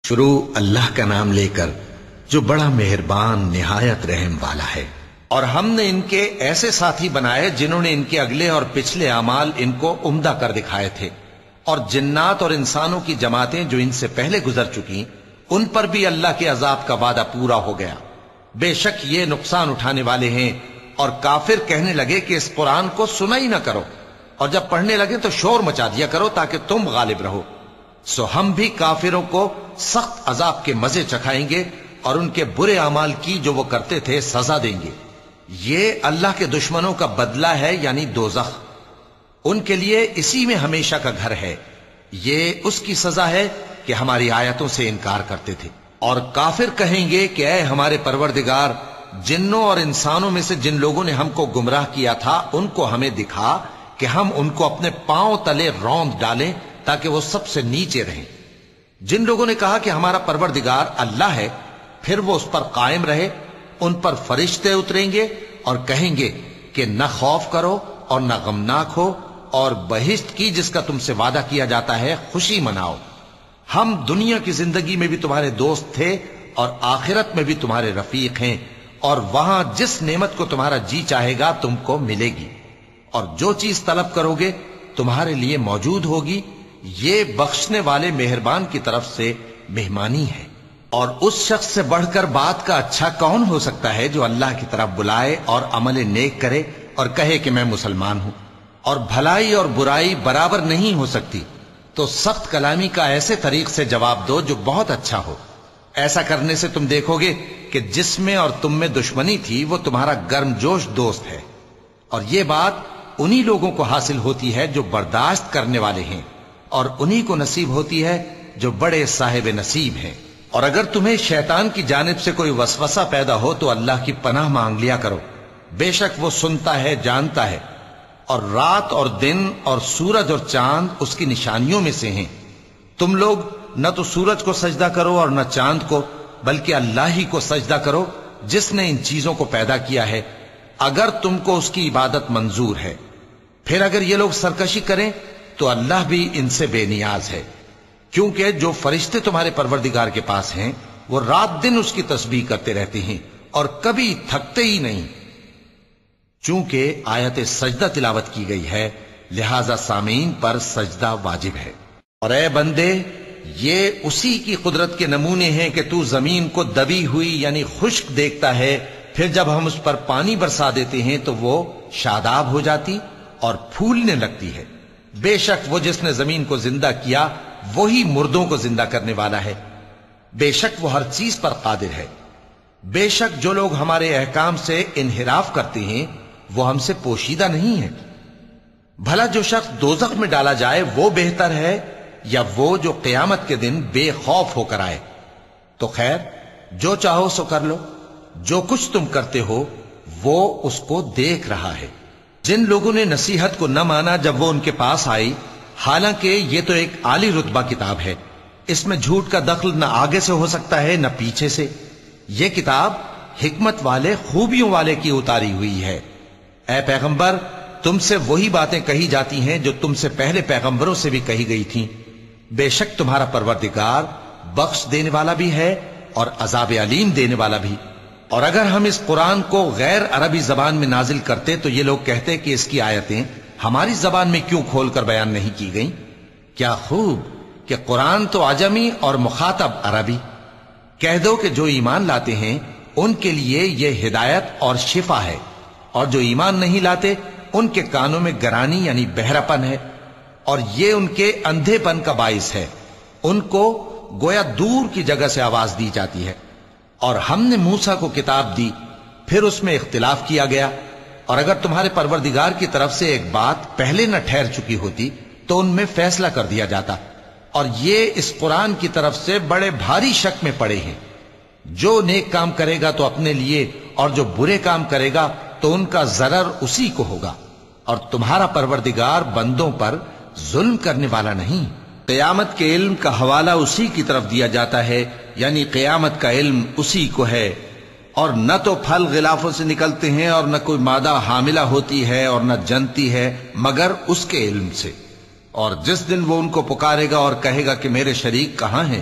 شروع اللہ کا نام لے کر جو بڑا مہربان نہایت رحم والا ہے۔ اور ہم نے ان کے ایسے ساتھی بنائے جنہوں نے ان کے اگلے اور پچھلے اعمال ان کو عمدہ کر دکھائے تھے، اور جنات اور انسانوں کی جماعتیں جو ان سے پہلے گزر چکی ان پر بھی اللہ کے عذاب کا وعدہ پورا ہو گیا۔ بے شک یہ نقصان اٹھانے والے ہیں۔ اور کافر کہنے لگے کہ اس قرآن کو سنا ہی نہ کرو، اور جب پڑھنے لگے تو شور مچا دیا کرو تاکہ تم غالب رہو۔ سو ہم بھی کافروں کو سخت عذاب کے مزے چکھائیں گے اور ان کے برے اعمال کی جو وہ کرتے تھے سزا دیں گے۔ یہ اللہ کے دشمنوں کا بدلہ ہے، یعنی دوزخ۔ ان کے لیے اسی میں ہمیشہ کا گھر ہے۔ یہ اس کی سزا ہے کہ ہماری آیتوں سے انکار کرتے تھے۔ اور کافر کہیں گے کہ اے ہمارے پروردگار، جنوں اور انسانوں میں سے جن لوگوں نے ہم کو گمراہ کیا تھا ان کو ہمیں دکھا کہ ہم ان کو اپنے پاؤں تلے روند ڈالیں تاکہ وہ سب سے نیچے رہیں۔ جن لوگوں نے کہا کہ ہمارا پروردگار اللہ ہے، پھر وہ اس پر قائم رہے، ان پر فرشتے اتریں گے اور کہیں گے کہ نہ خوف کرو اور نہ غمناک ہو، اور بہشت کی جس کا تم سے وعدہ کیا جاتا ہے خوشی مناؤ۔ ہم دنیا کی زندگی میں بھی تمہارے دوست تھے اور آخرت میں بھی تمہارے رفیق ہیں، اور وہاں جس نعمت کو تمہارا جی چاہے گا تم کو ملے گی، اور جو چیز طلب کرو گے تمہارے لیے موجود ہوگی۔ یہ بخشنے والے مہربان کی طرف سے مہمانی ہے۔ اور اس شخص سے بڑھ کر بات کا اچھا کون ہو سکتا ہے جو اللہ کی طرف بلائے اور عمل نیک کرے اور کہے کہ میں مسلمان ہوں۔ اور بھلائی اور برائی برابر نہیں ہو سکتی، تو سخت کلامی کا ایسے طریق سے جواب دو جو بہت اچھا ہو۔ ایسا کرنے سے تم دیکھو گے کہ جس میں اور تم میں دشمنی تھی وہ تمہارا گرم جوش دوست ہے۔ اور یہ بات انہی لوگوں کو حاصل ہوتی ہے جو برداشت کرنے والے ہیں، اور انہی کو نصیب ہوتی ہے جو بڑے صاحب نصیب ہیں۔ اور اگر تمہیں شیطان کی جانب سے کوئی وسوسہ پیدا ہو تو اللہ کی پناہ مانگ لیا کرو، بے شک وہ سنتا ہے، جانتا ہے۔ اور رات اور دن اور سورج اور چاند اس کی نشانیوں میں سے ہیں۔ تم لوگ نہ تو سورج کو سجدہ کرو اور نہ چاند کو، بلکہ اللہ ہی کو سجدہ کرو جس نے ان چیزوں کو پیدا کیا ہے، اگر تم کو اس کی عبادت منظور ہے۔ پھر اگر یہ لوگ سرکشی کریں تو اللہ بھی ان سے بے نیاز ہے، کیونکہ جو فرشتے تمہارے پروردگار کے پاس ہیں وہ رات دن اس کی تسبیح کرتے رہتے ہیں اور کبھی تھکتے ہی نہیں۔ چونکہ آیت سجدہ تلاوت کی گئی ہے لہذا سامعین پر سجدہ واجب ہے۔ اور اے بندے، یہ اسی کی قدرت کے نمونے ہیں کہ تو زمین کو دبی ہوئی یعنی خشک دیکھتا ہے، پھر جب ہم اس پر پانی برسا دیتے ہیں تو وہ شاداب ہو جاتی اور پھولنے لگتی ہے۔ بے شک وہ جس نے زمین کو زندہ کیا وہی مردوں کو زندہ کرنے والا ہے۔ بے شک وہ ہر چیز پر قادر ہے۔ بے شک جو لوگ ہمارے احکام سے انحراف کرتے ہیں وہ ہم سے پوشیدہ نہیں ہیں۔ بھلا جو شخص دوزخ میں ڈالا جائے وہ بہتر ہے یا وہ جو قیامت کے دن بے خوف ہو کر آئے؟ تو خیر، جو چاہو سو کر لو، جو کچھ تم کرتے ہو وہ اس کو دیکھ رہا ہے۔ جن لوگوں نے نصیحت کو نہ مانا جب وہ ان کے پاس آئی، حالانکہ یہ تو ایک عالی رتبہ کتاب ہے، اس میں جھوٹ کا دخل نہ آگے سے ہو سکتا ہے نہ پیچھے سے۔ یہ کتاب حکمت والے، خوبیوں والے کی اتاری ہوئی ہے۔ اے پیغمبر، تم سے وہی باتیں کہی جاتی ہیں جو تم سے پہلے پیغمبروں سے بھی کہی گئی تھیں۔ بے شک تمہارا پروردگار بخش دینے والا بھی ہے اور عذاب علیم دینے والا بھی۔ اور اگر ہم اس قرآن کو غیر عربی زبان میں نازل کرتے تو یہ لوگ کہتے کہ اس کی آیتیں ہماری زبان میں کیوں کھول کر بیان نہیں کی گئیں؟ کیا خوب کہ قرآن تو عجمی اور مخاطب عربی۔ کہہ دو کہ جو ایمان لاتے ہیں ان کے لیے یہ ہدایت اور شفا ہے، اور جو ایمان نہیں لاتے ان کے کانوں میں گرانی یعنی بہرا پن ہے، اور یہ ان کے اندھے پن کا باعث ہے۔ ان کو گویا دور کی جگہ سے آواز دی جاتی ہے۔ اور ہم نے موسیٰ کو کتاب دی، پھر اس میں اختلاف کیا گیا، اور اگر تمہارے پروردگار کی طرف سے ایک بات پہلے نہ ٹھہر چکی ہوتی تو ان میں فیصلہ کر دیا جاتا۔ اور یہ اس قرآن کی طرف سے بڑے بھاری شک میں پڑے ہیں۔ جو نیک کام کرے گا تو اپنے لیے، اور جو برے کام کرے گا تو ان کا ضرر اسی کو ہوگا، اور تمہارا پروردگار بندوں پر ظلم کرنے والا نہیں۔ قیامت کے علم کا حوالہ اسی کی طرف دیا جاتا ہے، یعنی قیامت کا علم اسی کو ہے۔ اور نہ تو پھل غلافوں سے نکلتے ہیں اور نہ کوئی مادہ حاملہ ہوتی ہے اور نہ جنتی ہے مگر اس کے علم سے۔ اور جس دن وہ ان کو پکارے گا اور کہے گا کہ میرے شریک کہاں ہیں،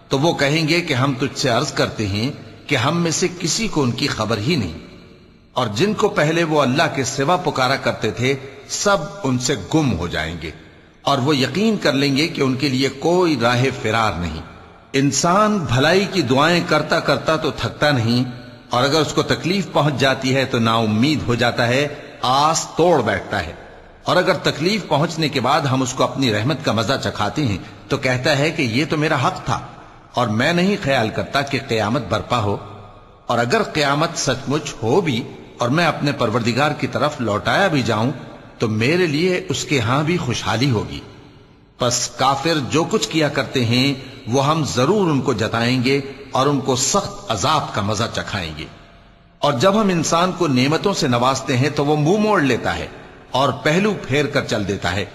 تو وہ کہیں گے کہ ہم تجھ سے عرض کرتے ہیں کہ ہم میں سے کسی کو ان کی خبر ہی نہیں، اور جن کو پہلے وہ اللہ کے سوا پکارا کرتے تھے سب ان سے گم ہو جائیں گے، اور وہ یقین کر لیں گے کہ ان کے لیے کوئی راہ فرار نہیں۔ انسان بھلائی کی دعائیں کرتا کرتا تو تھکتا نہیں، اور اگر اس کو تکلیف پہنچ جاتی ہے تو نا امید ہو جاتا ہے، آس توڑ بیٹھتا ہے، اور اگر تکلیف پہنچنے کے بعد ہم اس کو اپنی رحمت کا مزہ چکھاتے ہیں تو کہتا ہے کہ یہ تو میرا حق تھا، اور میں نہیں خیال کرتا کہ قیامت برپا ہو، اور اگر قیامت سچ مچ ہو بھی اور میں اپنے پروردگار کی طرف لوٹایا بھی جاؤں تو میرے لیے اس کے ہاں بھی خوشحالی ہوگی۔ پس کافر جو کچھ کیا کرتے ہیں وہ ہم ضرور ان کو جتائیں گے اور ان کو سخت عذاب کا مزہ چکھائیں گے۔ اور جب ہم انسان کو نعمتوں سے نوازتے ہیں تو وہ منہ موڑ لیتا ہے اور پہلو پھیر کر چل دیتا ہے،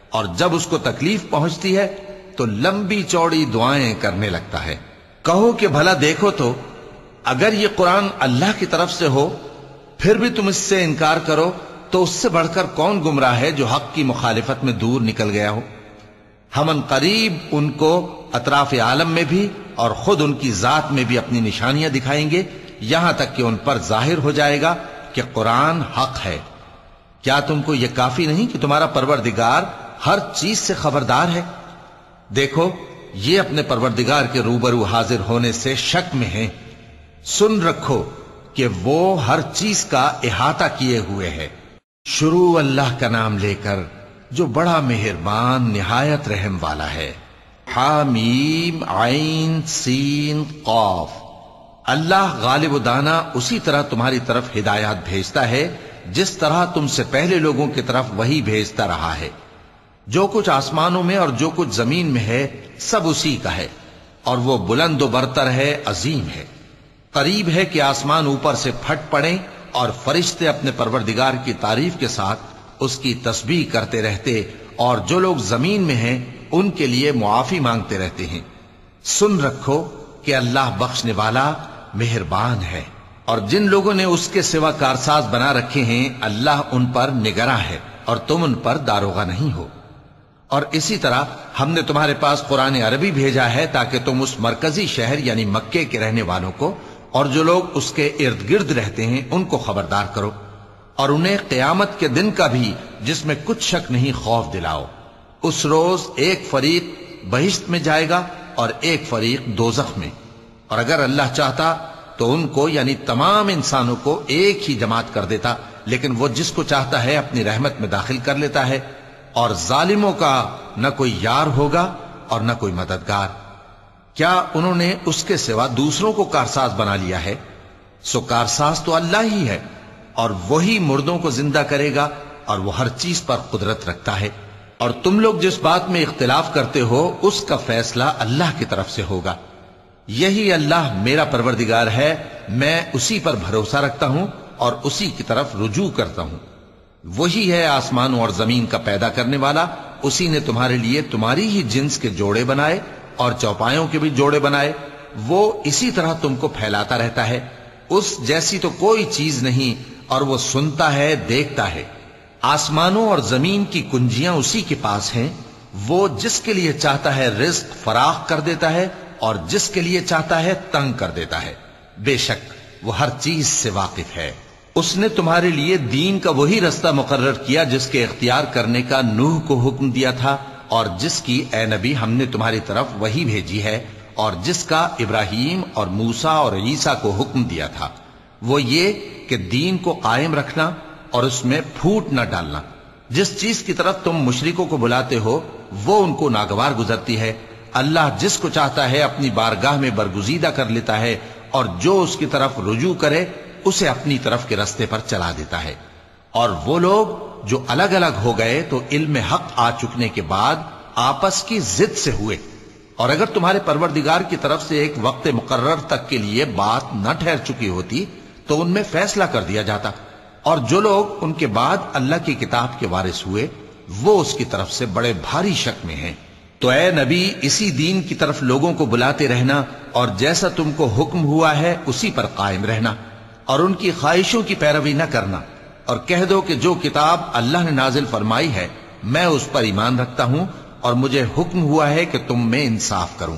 اور جب اس کو تکلیف پہنچتی ہے تو لمبی چوڑی دعائیں کرنے لگتا ہے۔ کہو کہ بھلا دیکھو تو اگر یہ قرآن اللہ کی طرف سے ہو پھر بھی تم اس سے انکار کرو تو اس سے بڑھ کر کون گمراہ ہے جو حق کی مخالفت میں دور نکل گیا ہو۔ ہم ان قریب ان کو اطراف عالم میں بھی اور خود ان کی ذات میں بھی اپنی نشانیاں دکھائیں گے، یہاں تک کہ ان پر ظاہر ہو جائے گا کہ قرآن حق ہے۔ کیا تم کو یہ کافی نہیں کہ تمہارا پروردگار ہر چیز سے خبردار ہے؟ دیکھو یہ اپنے پروردگار کے روبرو حاضر ہونے سے شک میں ہیں۔ سن رکھو کہ وہ ہر چیز کا احاطہ کیے ہوئے ہے۔ شروع اللہ کا نام لے کر جو بڑا مہربان نہایت رحم والا ہے۔ حامیم عین سین قاف۔ اللہ غالب و دانا اسی طرح تمہاری طرف ہدایات بھیجتا ہے جس طرح تم سے پہلے لوگوں کی طرف وہی بھیجتا رہا ہے۔ جو کچھ آسمانوں میں اور جو کچھ زمین میں ہے سب اسی کا ہے، اور وہ بلند و برتر ہے، عظیم ہے۔ قریب ہے کہ آسمان اوپر سے پھٹ پڑیں اور فرشتے اپنے پروردگار کی تعریف کے ساتھ اس کی تسبیح کرتے رہتے، اور جو لوگ زمین میں ہیں ان کے لیے معافی مانگتے رہتے ہیں۔ سن رکھو کہ اللہ بخشنے والا مہربان ہے، اور جن لوگوں نے اس کے سوا کارساز بنا رکھے ہیں اللہ ان پر نگراں ہے اور تم ان پر داروغہ نہیں ہو۔ اور اسی طرح ہم نے تمہارے پاس قرآن عربی بھیجا ہے تاکہ تم اس مرکزی شہر یعنی مکے کے رہنے والوں کو اور جو لوگ اس کے ارد گرد رہتے ہیں ان کو خبردار کرو، اور انہیں قیامت کے دن کا بھی جس میں کچھ شک نہیں خوف دلاؤ۔ اس روز ایک فریق بہشت میں جائے گا اور ایک فریق دوزخ میں، اور اگر اللہ چاہتا تو ان کو یعنی تمام انسانوں کو ایک ہی جماعت کر دیتا، لیکن وہ جس کو چاہتا ہے اپنی رحمت میں داخل کر لیتا ہے، اور ظالموں کا نہ کوئی یار ہوگا اور نہ کوئی مددگار۔ کیا انہوں نے اس کے سوا دوسروں کو کارساز بنا لیا ہے؟ سو کارساز تو اللہ ہی ہے، اور وہی مردوں کو زندہ کرے گا، اور وہ ہر چیز پر قدرت رکھتا ہے۔ اور تم لوگ جس بات میں اختلاف کرتے ہو اس کا فیصلہ اللہ کی طرف سے ہوگا۔ یہی اللہ میرا پروردگار ہے، میں اسی پر بھروسہ رکھتا ہوں اور اسی کی طرف رجوع کرتا ہوں۔ وہی ہے آسمانوں اور زمین کا پیدا کرنے والا، اسی نے تمہارے لیے تمہاری ہی جنس کے جوڑے بنائے اور چوپایوں کے بھی جوڑے بنائے۔ وہ اسی طرح تم کو پھیلاتا رہتا ہے، اس جیسی تو کوئی چیز نہیں، اور وہ سنتا ہے، دیکھتا ہے۔ آسمانوں اور زمین کی کنجیاں اسی کے پاس ہیں، وہ جس کے لیے چاہتا ہے رزق فراخ کر دیتا ہے اور جس کے لیے چاہتا ہے تنگ کر دیتا ہے۔ بے شک وہ ہر چیز سے واقف ہے۔ اس نے تمہارے لیے دین کا وہی رستہ مقرر کیا جس کے اختیار کرنے کا نوح کو حکم دیا تھا، اور جس کی اے نبی ہم نے تمہاری طرف وہی بھیجی ہے، اور جس کا ابراہیم اور موسیٰ اور عیسیٰ کو حکم دیا تھا، وہ یہ کہ دین کو قائم رکھنا اور اس میں پھوٹ نہ ڈالنا۔ جس چیز کی طرف تم مشرکوں کو بلاتے ہو وہ ان کو ناگوار گزرتی ہے۔ اللہ جس کو چاہتا ہے اپنی بارگاہ میں برگزیدہ کر لیتا ہے، اور جو اس کی طرف رجوع کرے اسے اپنی طرف کے رستے پر چلا دیتا ہے۔ اور وہ لوگ جو الگ الگ ہو گئے تو علم حق آ چکنے کے بعد آپس کی ضد سے ہوئے، اور اگر تمہارے پروردگار کی طرف سے ایک وقت مقرر تک کے لیے بات نہ ٹھہر چکی ہوتی تو ان میں فیصلہ کر دیا جاتا، اور جو لوگ ان کے بعد اللہ کی کتاب کے وارث ہوئے وہ اس کی طرف سے بڑے بھاری شک میں ہیں۔ تو اے نبی اسی دین کی طرف لوگوں کو بلاتے رہنا، اور جیسا تم کو حکم ہوا ہے اسی پر قائم رہنا، اور ان کی خواہشوں کی پیروی نہ کرنا، اور کہہ دو کہ جو کتاب اللہ نے نازل فرمائی ہے میں اس پر ایمان رکھتا ہوں، اور مجھے حکم ہوا ہے کہ تم میں انصاف کروں۔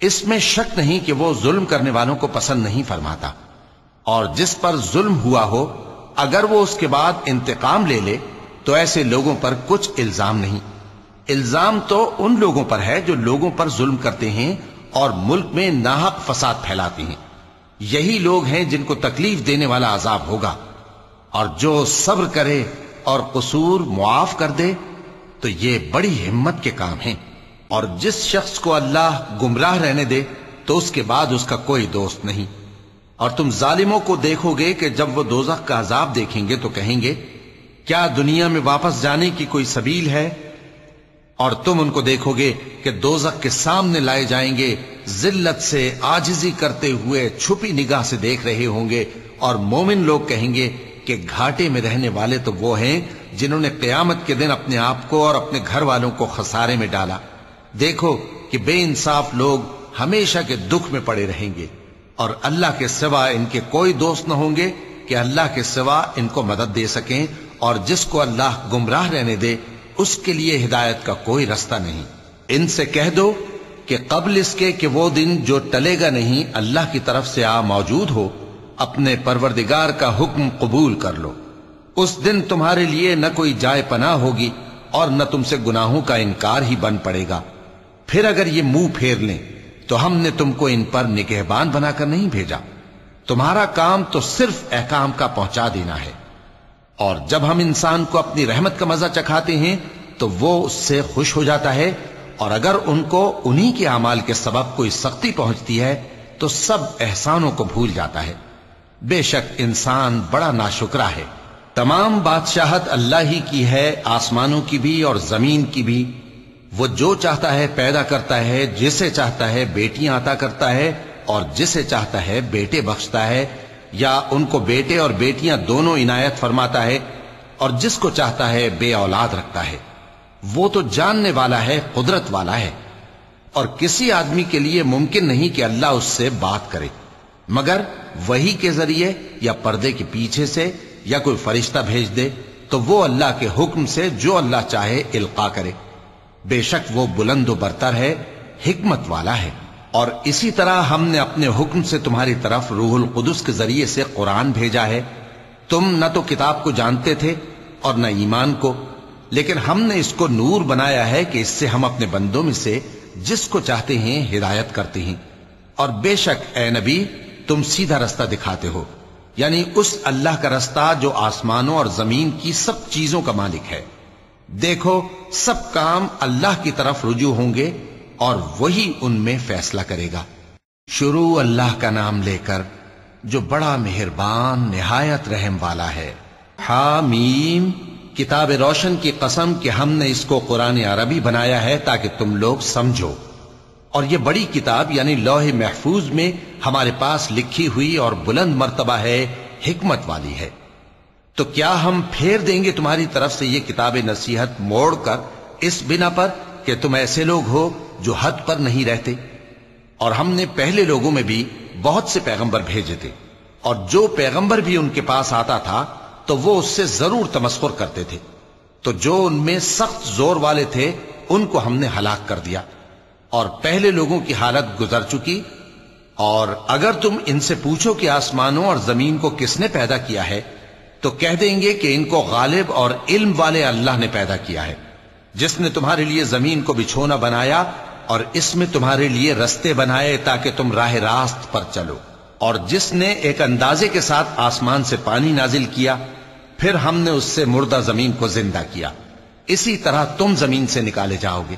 اس میں شک نہیں کہ وہ ظلم کرنے والوں کو پسند نہیں فرماتا، اور جس پر ظلم ہوا ہو اگر وہ اس کے بعد انتقام لے لے تو ایسے لوگوں پر کچھ الزام نہیں۔ الزام تو ان لوگوں پر ہے جو لوگوں پر ظلم کرتے ہیں اور ملک میں ناحق فساد پھیلاتے ہیں، یہی لوگ ہیں جن کو تکلیف دینے والا عذاب ہوگا۔ اور جو صبر کرے اور قصور معاف کر دے تو یہ بڑی ہمت کے کام ہیں۔ اور جس شخص کو اللہ گمراہ رہنے دے تو اس کے بعد اس کا کوئی دوست نہیں۔ اور تم ظالموں کو دیکھو گے کہ جب وہ دوزخ کا عذاب دیکھیں گے تو کہیں گے کیا دنیا میں واپس جانے کی کوئی سبیل ہے؟ اور تم ان کو دیکھو گے کہ دوزخ کے سامنے لائے جائیں گے، ذلت سے عاجزی کرتے ہوئے چھپی نگاہ سے دیکھ رہے ہوں گے، اور مومن لوگ کہیں گے کہ گھاٹے میں رہنے والے تو وہ ہیں جنہوں نے قیامت کے دن اپنے آپ کو اور اپنے گھر والوں کو خسارے میں ڈالا۔ دیکھو کہ بے انصاف لوگ ہمیشہ کے دکھ میں پڑے رہیں گے، اور اللہ کے سوا ان کے کوئی دوست نہ ہوں گے کہ اللہ کے سوا ان کو مدد دے سکیں، اور جس کو اللہ گمراہ رہنے دے اس کے لیے ہدایت کا کوئی رستہ نہیں۔ ان سے کہہ دو کہ قبل اس کے کہ وہ دن جو ٹلے گا نہیں اللہ کی طرف سے آ موجود ہو، اپنے پروردگار کا حکم قبول کر لو۔ اس دن تمہارے لیے نہ کوئی جائے پناہ ہوگی اور نہ تم سے گناہوں کا انکار ہی بن پڑے گا۔ پھر اگر یہ منہ پھیر لیں تو ہم نے تم کو ان پر نگہبان بنا کر نہیں بھیجا، تمہارا کام تو صرف احکام کا پہنچا دینا ہے۔ اور جب ہم انسان کو اپنی رحمت کا مزہ چکھاتے ہیں تو وہ اس سے خوش ہو جاتا ہے، اور اگر ان کو انہی کے اعمال کے سبب کوئی سختی پہنچتی ہے تو سب احسانوں کو بھول جاتا ہے۔ بے شک انسان بڑا ناشکرا ہے۔ تمام بادشاہت اللہ ہی کی ہے، آسمانوں کی بھی اور زمین کی بھی۔ وہ جو چاہتا ہے پیدا کرتا ہے، جسے چاہتا ہے بیٹیاں عطا کرتا ہے اور جسے چاہتا ہے بیٹے بخشتا ہے، یا ان کو بیٹے اور بیٹیاں دونوں عنایت فرماتا ہے، اور جس کو چاہتا ہے بے اولاد رکھتا ہے۔ وہ تو جاننے والا ہے، قدرت والا ہے، اور کسی آدمی کے لیے ممکن نہیں کہ اللہ اس سے بات کرے مگر وحی کے ذریعے یا پردے کے پیچھے سے، یا کوئی فرشتہ بھیج دے تو وہ اللہ کے حکم سے جو اللہ چاہے القا کرے۔ بے شک وہ بلند و برتر ہے، حکمت والا ہے۔ اور اسی طرح ہم نے اپنے حکم سے تمہاری طرف روح القدس کے ذریعے سے قرآن بھیجا ہے۔ تم نہ تو کتاب کو جانتے تھے اور نہ ایمان کو، لیکن ہم نے اس کو نور بنایا ہے کہ اس سے ہم اپنے بندوں میں سے جس کو چاہتے ہیں ہدایت کرتے ہیں۔ اور بے شک اے نبی تم سیدھا رستہ دکھاتے ہو، یعنی اس اللہ کا رستہ جو آسمانوں اور زمین کی سب چیزوں کا مالک ہے۔ دیکھو سب کام اللہ کی طرف رجوع ہوں گے اور وہی ان میں فیصلہ کرے گا۔ شروع اللہ کا نام لے کر جو بڑا مہربان نہایت رحم والا ہے۔ حامیم، کتاب روشن کی قسم کہ ہم نے اس کو قرآن عربی بنایا ہے تاکہ تم لوگ سمجھو، اور یہ بڑی کتاب یعنی لوح محفوظ میں ہمارے پاس لکھی ہوئی اور بلند مرتبہ ہے، حکمت والی ہے۔ تو کیا ہم پھیر دیں گے تمہاری طرف سے یہ کتاب نصیحت موڑ کر اس بنا پر کہ تم ایسے لوگ ہو جو حد پر نہیں رہتے؟ اور ہم نے پہلے لوگوں میں بھی بہت سے پیغمبر بھیجے تھے، اور جو پیغمبر بھی ان کے پاس آتا تھا تو وہ اس سے ضرور تمسخر کرتے تھے، تو جو ان میں سخت زور والے تھے ان کو ہم نے ہلاک کر دیا، اور پہلے لوگوں کی حالت گزر چکی۔ اور اگر تم ان سے پوچھو کہ آسمانوں اور زمین کو کس نے پیدا کیا ہے تو کہہ دیں گے کہ ان کو غالب اور علم والے اللہ نے پیدا کیا ہے، جس نے تمہارے لیے زمین کو بچھونا بنایا اور اس میں تمہارے لیے رستے بنائے تاکہ تم راہ راست پر چلو، اور جس نے ایک اندازے کے ساتھ آسمان سے پانی نازل کیا، پھر ہم نے اس سے مردہ زمین کو زندہ کیا، اسی طرح تم زمین سے نکالے جاؤ گے۔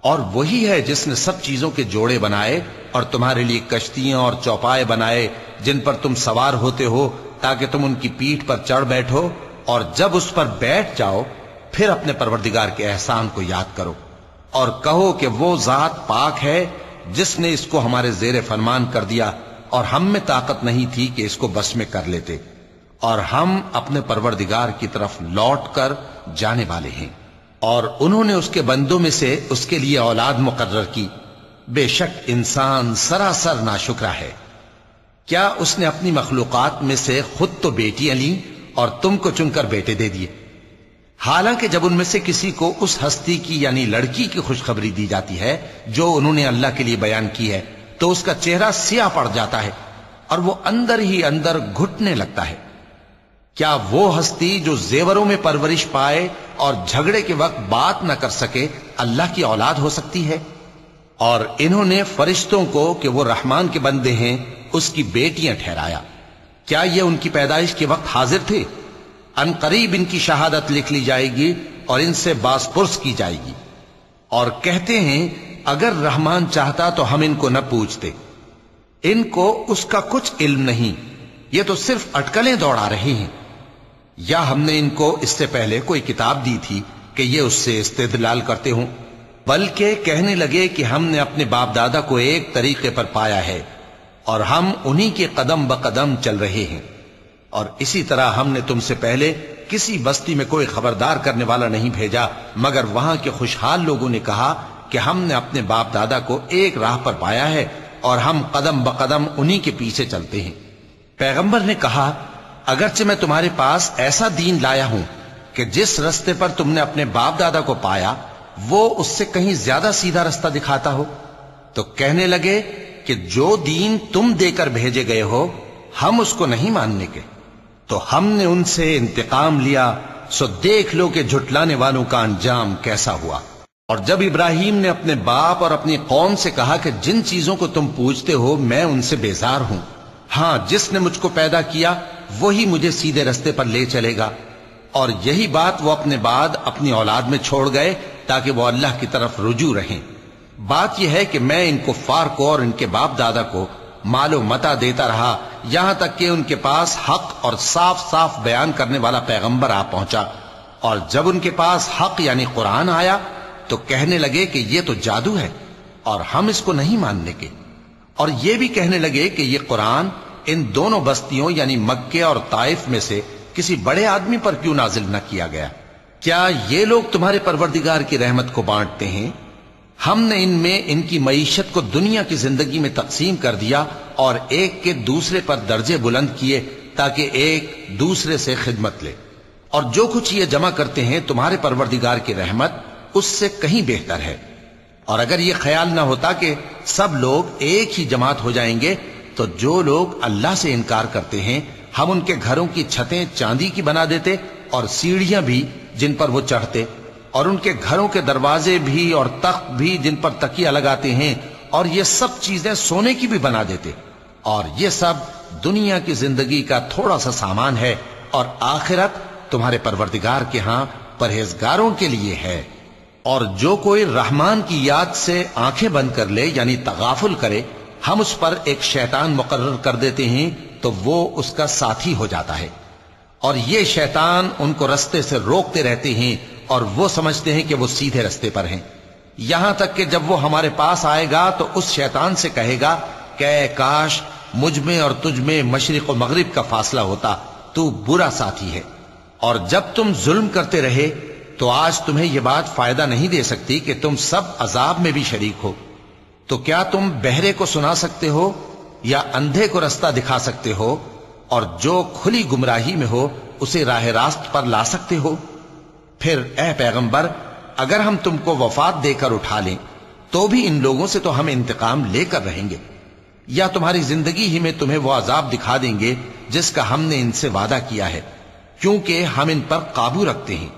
اور وہی ہے جس نے سب چیزوں کے جوڑے بنائے اور تمہارے لیے کشتیاں اور چوپائے بنائے جن پر تم سوار ہوتے ہو تاکہ تم ان کی پیٹھ پر چڑھ بیٹھو، اور جب اس پر بیٹھ جاؤ پھر اپنے پروردگار کے احسان کو یاد کرو اور کہو کہ وہ ذات پاک ہے جس نے اس کو ہمارے زیر فرمان کر دیا اور ہم میں طاقت نہیں تھی کہ اس کو بس میں کر لیتے، اور ہم اپنے پروردگار کی طرف لوٹ کر جانے والے ہیں۔ اور انہوں نے اس کے بندوں میں سے اس کے لیے اولاد مقرر کی، بے شک انسان سراسر ناشکرا ہے۔ کیا اس نے اپنی مخلوقات میں سے خود تو بیٹیاں لیں اور تم کو چن کر بیٹے دے دیے؟ حالانکہ جب ان میں سے کسی کو اس ہستی کی یعنی لڑکی کی خوشخبری دی جاتی ہے جو انہوں نے اللہ کے لیے بیان کی ہے تو اس کا چہرہ سیاہ پڑ جاتا ہے اور وہ اندر ہی اندر گھٹنے لگتا ہے۔ کیا وہ ہستی جو زیوروں میں پرورش پائے اور جھگڑے کے وقت بات نہ کر سکے اللہ کی اولاد ہو سکتی ہے؟ اور انہوں نے فرشتوں کو کہ وہ رحمان کے بندے ہیں اس کی بیٹیاں ٹھہرایا۔ کیا یہ ان کی پیدائش کے وقت حاضر تھے؟ ان قریب ان کی شہادت لکھ لی جائے گی اور ان سے باز پرس کی جائے گی۔ اور کہتے ہیں اگر رحمان چاہتا تو ہم ان کو نہ پوچھتے، ان کو اس کا کچھ علم نہیں، یہ تو صرف اٹکلیں دوڑا رہے ہیں۔ یا ہم نے ان کو اس سے پہلے کوئی کتاب دی تھی کہ یہ اس سے استدلال کرتے ہوں؟ بلکہ کہنے لگے کہ ہم نے اپنے باپ دادا کو ایک طریقے پر پایا ہے اور ہم انہی کے قدم بقدم چل رہے ہیں۔ اور اسی طرح ہم نے تم سے پہلے کسی بستی میں کوئی خبردار کرنے والا نہیں بھیجا مگر وہاں کے خوشحال لوگوں نے کہا کہ ہم نے اپنے باپ دادا کو ایک راہ پر پایا ہے اور ہم قدم بقدم انہی کے پیچھے چلتے ہیں۔ پیغمبر نے کہا اگرچہ میں تمہارے پاس ایسا دین لایا ہوں کہ جس رستے پر تم نے اپنے باپ دادا کو پایا وہ اس سے کہیں زیادہ سیدھا رستہ دکھاتا ہو، تو کہنے لگے کہ جو دین تم دے کر بھیجے گئے ہو ہم اس کو نہیں ماننے کے، تو ہم نے ان سے انتقام لیا، سو دیکھ لو کہ جھٹلانے والوں کا انجام کیسا ہوا۔ اور جب ابراہیم نے اپنے باپ اور اپنی قوم سے کہا کہ جن چیزوں کو تم پوچھتے ہو میں ان سے بیزار ہوں، ہاں جس نے مجھ کو پیدا کیا وہی مجھے سیدھے رستے پر لے چلے گا، اور یہی بات وہ اپنے بعد اپنی اولاد میں چھوڑ گئے تاکہ وہ اللہ کی طرف رجوع رہیں۔ بات یہ ہے کہ میں ان کفار کو اور ان کے باپ دادا کو مال و متاع دیتا رہا یہاں تک کہ ان کے پاس حق اور صاف صاف بیان کرنے والا پیغمبر آ پہنچا، اور جب ان کے پاس حق یعنی قرآن آیا تو کہنے لگے کہ یہ تو جادو ہے اور ہم اس کو نہیں ماننے کے، اور یہ بھی کہنے لگے کہ یہ قرآن ان دونوں بستیوں یعنی مکے اور طائف میں سے کسی بڑے آدمی پر کیوں نازل نہ کیا گیا؟ کیا یہ لوگ تمہارے پروردگار کی رحمت کو بانٹتے ہیں؟ ہم نے ان میں ان کی معیشت کو دنیا کی زندگی میں تقسیم کر دیا اور ایک کے دوسرے پر درجے بلند کیے تاکہ ایک دوسرے سے خدمت لے، اور جو کچھ یہ جمع کرتے ہیں تمہارے پروردگار کی رحمت اس سے کہیں بہتر ہے۔ اور اگر یہ خیال نہ ہوتا کہ سب لوگ ایک ہی جماعت ہو جائیں گے تو جو لوگ اللہ سے انکار کرتے ہیں ہم ان کے گھروں کی چھتیں چاندی کی بنا دیتے اور سیڑھیاں بھی جن پر وہ چڑھتے، اور ان کے گھروں کے دروازے بھی اور تخت بھی جن پر تکیہ لگاتے ہیں، اور یہ سب چیزیں سونے کی بھی بنا دیتے، اور یہ سب دنیا کی زندگی کا تھوڑا سا سامان ہے، اور آخرت تمہارے پروردگار کے ہاں پرہیزگاروں کے لیے ہے۔ اور جو کوئی رحمان کی یاد سے آنکھیں بند کر لے یعنی تغافل کرے ہم اس پر ایک شیطان مقرر کر دیتے ہیں تو وہ اس کا ساتھی ہو جاتا ہے، اور یہ شیطان ان کو رستے سے روکتے رہتے ہیں اور وہ سمجھتے ہیں کہ وہ سیدھے رستے پر ہیں، یہاں تک کہ جب وہ ہمارے پاس آئے گا تو اس شیطان سے کہے گا کہ اے کاش مجھ میں اور تجھ میں مشرق و مغرب کا فاصلہ ہوتا، تو برا ساتھی ہے۔ اور جب تم ظلم کرتے رہے تو آج تمہیں یہ بات فائدہ نہیں دے سکتی کہ تم سب عذاب میں بھی شریک ہو، تو کیا تم بہرے کو سنا سکتے ہو یا اندھے کو رستہ دکھا سکتے ہو، اور جو کھلی گمراہی میں ہو اسے راہ راست پر لا سکتے ہو؟ پھر اے پیغمبر اگر ہم تم کو وفات دے کر اٹھا لیں تو بھی ان لوگوں سے تو ہم انتقام لے کر رہیں گے، یا تمہاری زندگی ہی میں تمہیں وہ عذاب دکھا دیں گے جس کا ہم نے ان سے وعدہ کیا ہے، کیونکہ ہم ان پر قابو رکھتے ہیں۔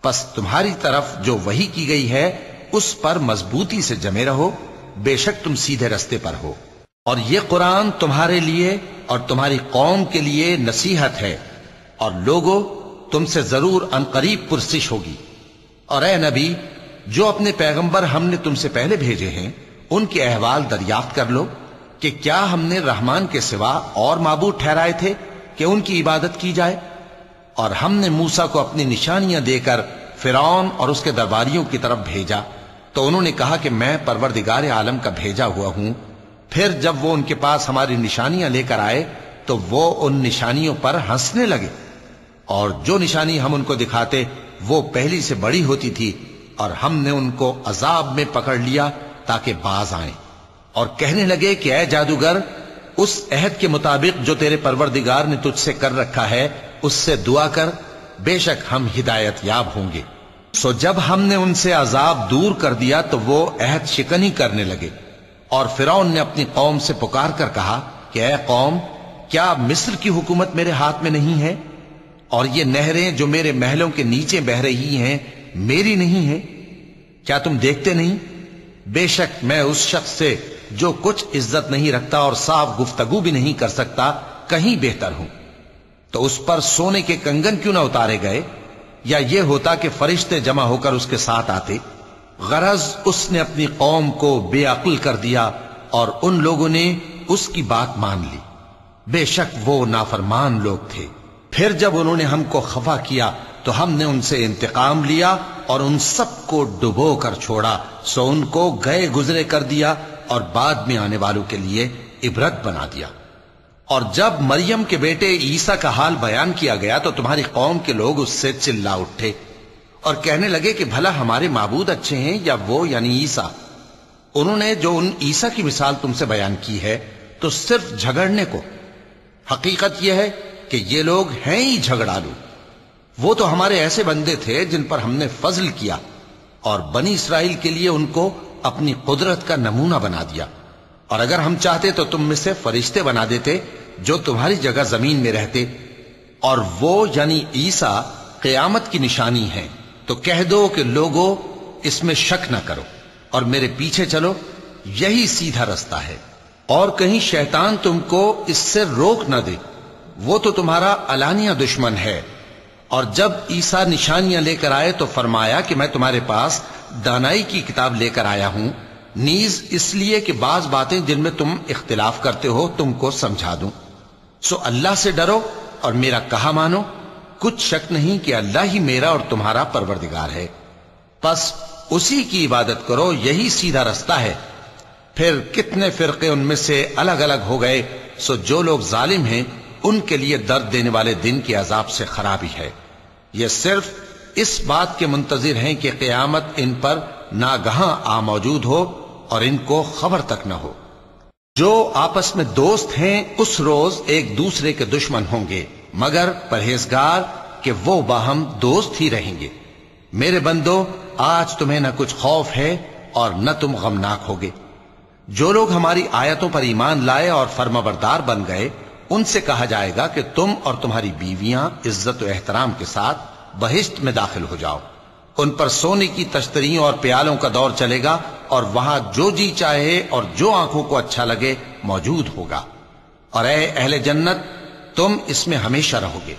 پس تمہاری طرف جو وحی کی گئی ہے اس پر مضبوطی سے جمے رہو، بے شک تم سیدھے رستے پر ہو، اور یہ قرآن تمہارے لیے اور تمہاری قوم کے لیے نصیحت ہے، اور لوگوں تم سے ضرور عنقریب پرسش ہوگی۔ اور اے نبی جو اپنے پیغمبر ہم نے تم سے پہلے بھیجے ہیں ان کے احوال دریافت کر لو کہ کیا ہم نے رحمان کے سوا اور معبود ٹھہرائے تھے کہ ان کی عبادت کی جائے؟ اور ہم نے موسیٰ کو اپنی نشانیاں دے کر فرعون اور اس کے درباریوں کی طرف بھیجا تو انہوں نے کہا کہ میں پروردگار عالم کا بھیجا ہوا ہوں۔ پھر جب وہ ان کے پاس ہماری نشانیاں لے کر آئے تو وہ ان نشانیوں پر ہنسنے لگے، اور جو نشانی ہم ان کو دکھاتے وہ پہلی سے بڑی ہوتی تھی، اور ہم نے ان کو عذاب میں پکڑ لیا تاکہ باز آئیں، اور کہنے لگے کہ اے جادوگر اس عہد کے مطابق جو تیرے پروردگار نے تجھ سے کر رکھا ہے اس سے دعا کر، بے شک ہم ہدایت یاب ہوں گے۔ سو جب ہم نے ان سے عذاب دور کر دیا تو وہ عہد شکنی کرنے لگے، اور فرعون نے اپنی قوم سے پکار کر کہا کہ اے قوم، کیا مصر کی حکومت میرے ہاتھ میں نہیں ہے؟ اور یہ نہریں جو میرے محلوں کے نیچے بہ رہی ہیں میری نہیں ہیں؟ کیا تم دیکھتے نہیں؟ بے شک میں اس شخص سے جو کچھ عزت نہیں رکھتا اور صاف گفتگو بھی نہیں کر سکتا کہیں بہتر ہوں۔ تو اس پر سونے کے کنگن کیوں نہ اتارے گئے، یا یہ ہوتا کہ فرشتے جمع ہو کر اس کے ساتھ آتے؟ غرض اس نے اپنی قوم کو بے عقل کر دیا اور ان لوگوں نے اس کی بات مان لی۔ بے شک وہ نافرمان لوگ تھے۔ پھر جب انہوں نے ہم کو خفا کیا تو ہم نے ان سے انتقام لیا اور ان سب کو ڈبو کر چھوڑا، سو ان کو گئے گزرے کر دیا اور بعد میں آنے والوں کے لیے عبرت بنا دیا۔ اور جب مریم کے بیٹے عیسیٰ کا حال بیان کیا گیا تو تمہاری قوم کے لوگ اس سے چلا اٹھے اور کہنے لگے کہ بھلا ہمارے معبود اچھے ہیں یا وہ، یعنی عیسیٰ؟ انہوں نے جو ان عیسیٰ کی مثال تم سے بیان کی ہے تو صرف جھگڑنے کو۔ حقیقت یہ ہے کہ یہ لوگ ہیں ہی جھگڑالو۔ وہ تو ہمارے ایسے بندے تھے جن پر ہم نے فضل کیا، اور بنی اسرائیل کے لیے ان کو اپنی قدرت کا نمونہ بنا دیا۔ اور اگر ہم چاہتے تو تم میں سے فرشتے بنا دیتے جو تمہاری جگہ زمین میں رہتے، اور وہ یعنی عیسیٰ قیامت کی نشانی ہے۔ تو کہہ دو کہ لوگوں اس میں شک نہ کرو اور میرے پیچھے چلو، یہی سیدھا رستہ ہے، اور کہیں شیطان تم کو اس سے روک نہ دے، وہ تو تمہارا علانیہ دشمن ہے۔ اور جب عیسیٰ نشانیاں لے کر آئے تو فرمایا کہ میں تمہارے پاس دانائی کی کتاب لے کر آیا ہوں، نیز اس لیے کہ بعض باتیں جن میں تم اختلاف کرتے ہو تم کو سمجھا دوں۔ سو اللہ سے ڈرو اور میرا کہا مانو، کچھ شک نہیں کہ اللہ ہی میرا اور تمہارا پروردگار ہے، پس اسی کی عبادت کرو، یہی سیدھا رستہ ہے۔ پھر کتنے فرقے ان میں سے الگ الگ ہو گئے، سو جو لوگ ظالم ہیں ان کے لیے درد دینے والے دن کے عذاب سے خرابی ہے۔ یہ صرف اس بات کے منتظر ہیں کہ قیامت ان پر ناگہاں آ موجود ہو اور ان کو خبر تک نہ ہو۔ جو آپس میں دوست ہیں اس روز ایک دوسرے کے دشمن ہوں گے، مگر پرہیزگار کہ وہ باہم دوست ہی رہیں گے۔ میرے بندو، آج تمہیں نہ کچھ خوف ہے اور نہ تم غمناک ہوگے۔ جو لوگ ہماری آیتوں پر ایمان لائے اور فرمانبردار بن گئے، ان سے کہا جائے گا کہ تم اور تمہاری بیویاں عزت و احترام کے ساتھ بہشت میں داخل ہو جاؤ۔ ان پر سونے کی تشتریوں اور پیالوں کا دور چلے گا، اور وہاں جو جی چاہے اور جو آنکھوں کو اچھا لگے موجود ہوگا۔ اور اے اہل جنت، تم اس میں ہمیشہ رہو گے،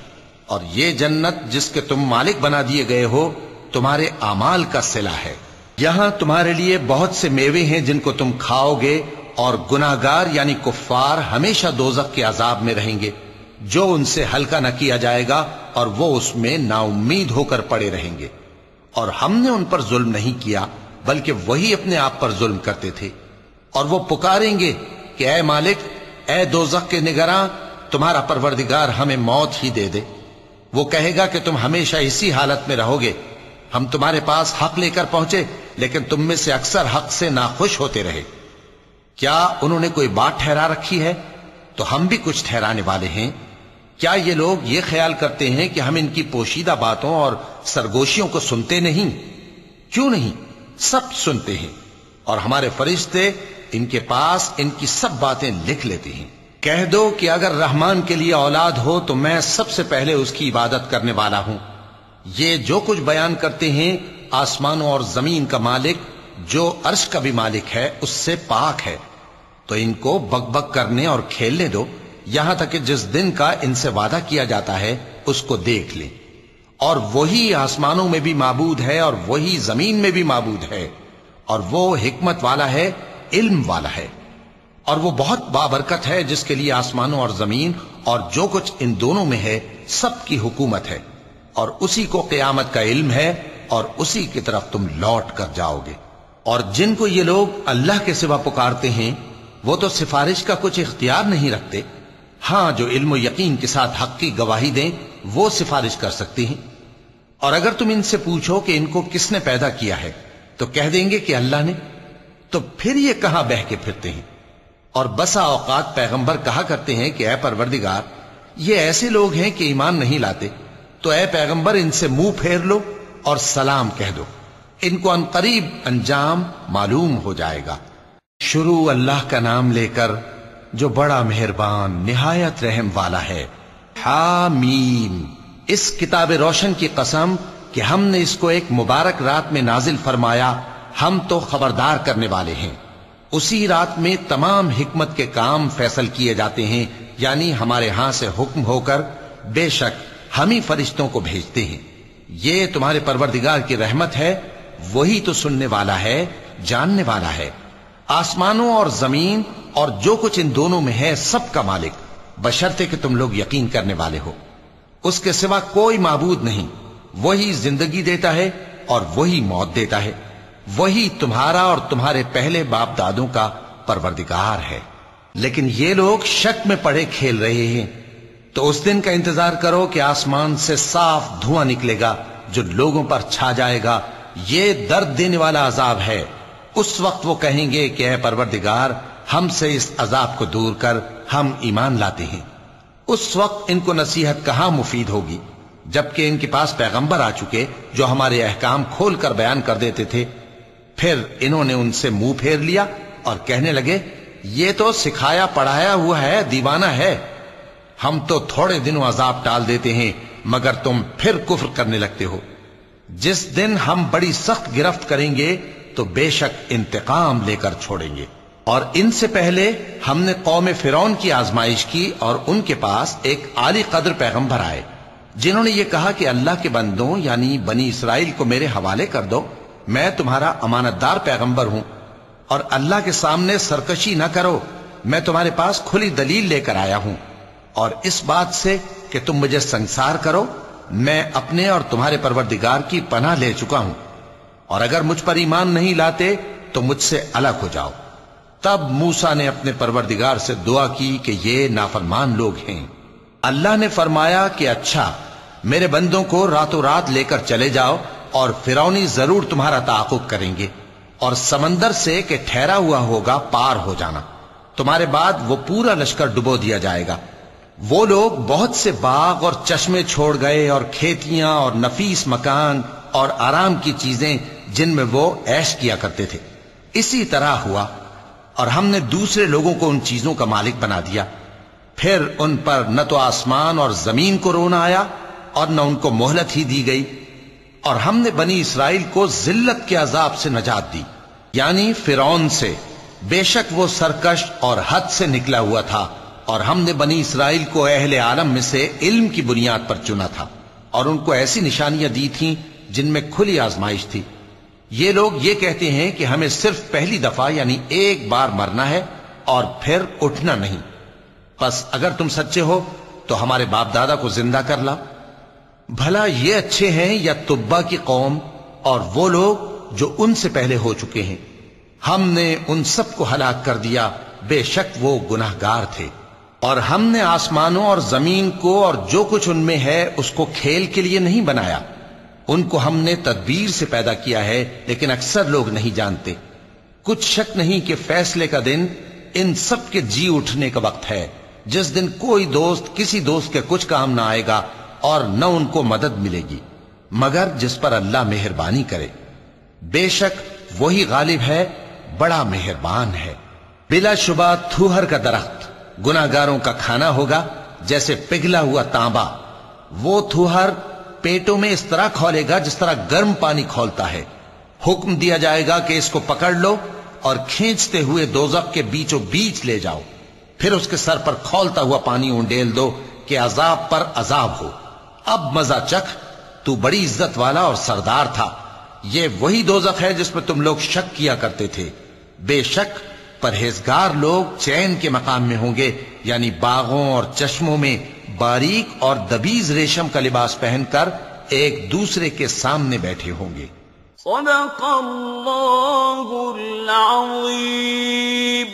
اور یہ جنت جس کے تم مالک بنا دیے گئے ہو تمہارے اعمال کا صلہ ہے۔ یہاں تمہارے لیے بہت سے میوے ہیں جن کو تم کھاؤ گے، اور گناہگار یعنی کفار ہمیشہ دوزخ کے عذاب میں رہیں گے، جو ان سے ہلکا نہ کیا جائے گا، اور وہ اس میں نا امید ہو کر پڑے رہیں گے۔ اور ہم نے ان پر ظلم نہیں کیا بلکہ وہی اپنے آپ پر ظلم کرتے تھے۔ اور وہ پکاریں گے کہ اے مالک، اے دوزخ کے نگراں، تمہارا پروردگار ہمیں موت ہی دے دے۔ وہ کہے گا کہ تم ہمیشہ اسی حالت میں رہو گے، ہم تمہارے پاس حق لے کر پہنچے لیکن تم میں سے اکثر حق سے ناخوش ہوتے رہے۔ کیا انہوں نے کوئی بات ٹھہرا رکھی ہے؟ تو ہم بھی کچھ ٹھہرانے والے ہیں۔ کیا یہ لوگ یہ خیال کرتے ہیں کہ ہم ان کی پوشیدہ باتوں اور سرگوشیوں کو سنتے نہیں؟ کیوں نہیں، سب سنتے ہیں، اور ہمارے فرشتے ان کے پاس ان کی سب باتیں لکھ لیتے ہیں۔ کہہ دو کہ اگر رحمان کے لیے اولاد ہو تو میں سب سے پہلے اس کی عبادت کرنے والا ہوں۔ یہ جو کچھ بیان کرتے ہیں آسمانوں اور زمین کا مالک جو عرش کا بھی مالک ہے اس سے پاک ہے، تو ان کو بک بک کرنے اور کھیلنے دو، یہاں تک کہ جس دن کا ان سے وعدہ کیا جاتا ہے اس کو دیکھ لیں۔ اور وہی آسمانوں میں بھی معبود ہے اور وہی زمین میں بھی معبود ہے، اور وہ حکمت والا ہے، علم والا ہے، اور وہ بہت بابرکت ہے جس کے لیے آسمانوں اور زمین اور جو کچھ ان دونوں میں ہے سب کی حکومت ہے، اور اسی کو قیامت کا علم ہے، اور اسی کی طرف تم لوٹ کر جاؤ گے۔ اور جن کو یہ لوگ اللہ کے سوا پکارتے ہیں وہ تو سفارش کا کچھ اختیار نہیں رکھتے، ہاں جو علم و یقین کے ساتھ حق کی گواہی دیں وہ سفارش کر سکتے ہیں۔ اور اگر تم ان سے پوچھو کہ ان کو کس نے پیدا کیا ہے تو کہہ دیں گے کہ اللہ نے، تو پھر یہ کہاں بہ کے پھرتے ہیں؟ اور بسا اوقات پیغمبر کہا کرتے ہیں کہ اے پروردگار، یہ ایسے لوگ ہیں کہ ایمان نہیں لاتے، تو اے پیغمبر ان سے منہ پھیر لو اور سلام کہہ دو، ان کو عنقریب انجام معلوم ہو جائے گا۔ شروع اللہ کا نام لے کر جو بڑا مہربان نہایت رحم والا ہے۔ حامیم، اس کتاب روشن کی قسم کہ ہم نے اس کو ایک مبارک رات میں نازل فرمایا، ہم تو خبردار کرنے والے ہیں۔ اسی رات میں تمام حکمت کے کام فیصل کیے جاتے ہیں، یعنی ہمارے ہاں سے حکم ہو کر بے شک ہم ہی فرشتوں کو بھیجتے ہیں۔ یہ تمہارے پروردگار کی رحمت ہے، وہی تو سننے والا ہے، جاننے والا ہے۔ آسمانوں اور زمین اور جو کچھ ان دونوں میں ہے سب کا مالک، بشرطے کہ تم لوگ یقین کرنے والے ہو۔ اس کے سوا کوئی معبود نہیں، وہی زندگی دیتا ہے اور وہی موت دیتا ہے، وہی تمہارا اور تمہارے پہلے باپ دادوں کا پروردگار ہے۔ لیکن یہ لوگ شک میں پڑے کھیل رہے ہیں، تو اس دن کا انتظار کرو کہ آسمان سے صاف دھواں نکلے گا جو لوگوں پر چھا جائے گا، یہ درد دینے والا عذاب ہے۔ اس وقت وہ کہیں گے کہ اے پروردگار، ہم سے اس عذاب کو دور کر، ہم ایمان لاتے ہیں۔ اس وقت ان کو نصیحت کہاں مفید ہوگی، جبکہ ان کے پاس پیغمبر آ چکے جو ہمارے احکام کھول کر بیان کر دیتے تھے۔ پھر انہوں نے ان سے منہ پھیر لیا اور کہنے لگے، یہ تو سکھایا پڑھایا ہوا ہے، دیوانہ ہے، ہم تو تھوڑے دنوں عذاب ٹال دیتے ہیں مگر تم پھر کفر کرنے لگتے ہو۔ جس دن ہم بڑی سخت گرفت کریں گے تو بے شک انتقام لے کر چھوڑیں گے۔ اور ان سے پہلے ہم نے قوم فرعون کی آزمائش کی اور ان کے پاس ایک عالی قدر پیغمبر آئے جنہوں نے یہ کہا کہ اللہ کے بندوں یعنی بنی اسرائیل کو میرے حوالے کر دو، میں تمہارا امانت دار پیغمبر ہوں، اور اللہ کے سامنے سرکشی نہ کرو، میں تمہارے پاس کھلی دلیل لے کر آیا ہوں، اور اس بات سے کہ تم مجھے سنسار کرو میں اپنے اور تمہارے پروردگار کی پناہ لے چکا ہوں، اور اگر مجھ پر ایمان نہیں لاتے تو مجھ سے الگ ہو جاؤ۔ تب موسیٰ نے اپنے پروردگار سے دعا کی کہ یہ نافرمان لوگ ہیں۔ اللہ نے فرمایا کہ اچھا، میرے بندوں کو راتوں رات لے کر چلے جاؤ، اور فرعونی ضرور تمہارا تعاقب کریں گے، اور سمندر سے کہ ٹھہرا ہوا ہوگا پار ہو جانا، تمہارے بعد وہ پورا لشکر ڈبو دیا جائے گا۔ وہ لوگ بہت سے باغ اور چشمے چھوڑ گئے اور کھیتیاں اور نفیس مکان اور آرام کی چیزیں جن میں وہ عیش کیا کرتے تھے۔ اسی طرح ہوا، اور ہم نے دوسرے لوگوں کو ان چیزوں کا مالک بنا دیا۔ پھر ان پر نہ تو آسمان اور زمین کو رونا آیا اور نہ ان کو مہلت ہی دی گئی، اور ہم نے بنی اسرائیل کو ذلت کے عذاب سے نجات دی، یعنی فرعون سے، بے شک وہ سرکش اور حد سے نکلا ہوا تھا، اور ہم نے بنی اسرائیل کو اہل عالم میں سے علم کی بنیاد پر چنا تھا، اور ان کو ایسی نشانیاں دی تھیں جن میں کھلی آزمائش تھی۔ یہ لوگ یہ کہتے ہیں کہ ہمیں صرف پہلی دفعہ یعنی ایک بار مرنا ہے اور پھر اٹھنا نہیں، پس اگر تم سچے ہو تو ہمارے باپ دادا کو زندہ کر لاؤ۔ بھلا یہ اچھے ہیں یا تبا کی قوم اور وہ لوگ جو ان سے پہلے ہو چکے ہیں؟ ہم نے ان سب کو ہلاک کر دیا، بے شک وہ گناہگار تھے۔ اور ہم نے آسمانوں اور زمین کو اور جو کچھ ان میں ہے اس کو کھیل کے لیے نہیں بنایا، ان کو ہم نے تدبیر سے پیدا کیا ہے، لیکن اکثر لوگ نہیں جانتے۔ کچھ شک نہیں کہ فیصلے کا دن ان سب کے جی اٹھنے کا وقت ہے، جس دن کوئی دوست کسی دوست کے کچھ کام نہ آئے گا اور نہ ان کو مدد ملے گی مگر جس پر اللہ مہربانی کرے، بے شک وہی غالب ہے، بڑا مہربان ہے۔ بلا شبہ تھوہر کا درخت گناہگاروں کا کھانا ہوگا جیسے پگھلا ہوا تانبا، وہ تھوہر پیٹوں میں اس طرح کھولے گا جس طرح گرم پانی کھولتا ہے۔ حکم دیا جائے گا کہ اس کو پکڑ لو اور کھینچتے ہوئے دوزخ کے بیچوں بیچ لے جاؤ، پھر اس کے سر پر کھولتا ہوا پانی اونڈیل دو کہ عذاب پر عذاب ہو، اب مزہ چکھ، تو بڑی عزت والا اور سردار تھا۔ یہ وہی دوزخ ہے جس میں تم لوگ شک کیا کرتے تھے۔ بے شک پرہیزگار لوگ چین کے مقام میں ہوں گے، یعنی باغوں اور چشموں میں باریک اور دبیز ریشم کا لباس پہن کر ایک دوسرے کے سامنے بیٹھے ہوں گے۔ صدق اللہ العظیم۔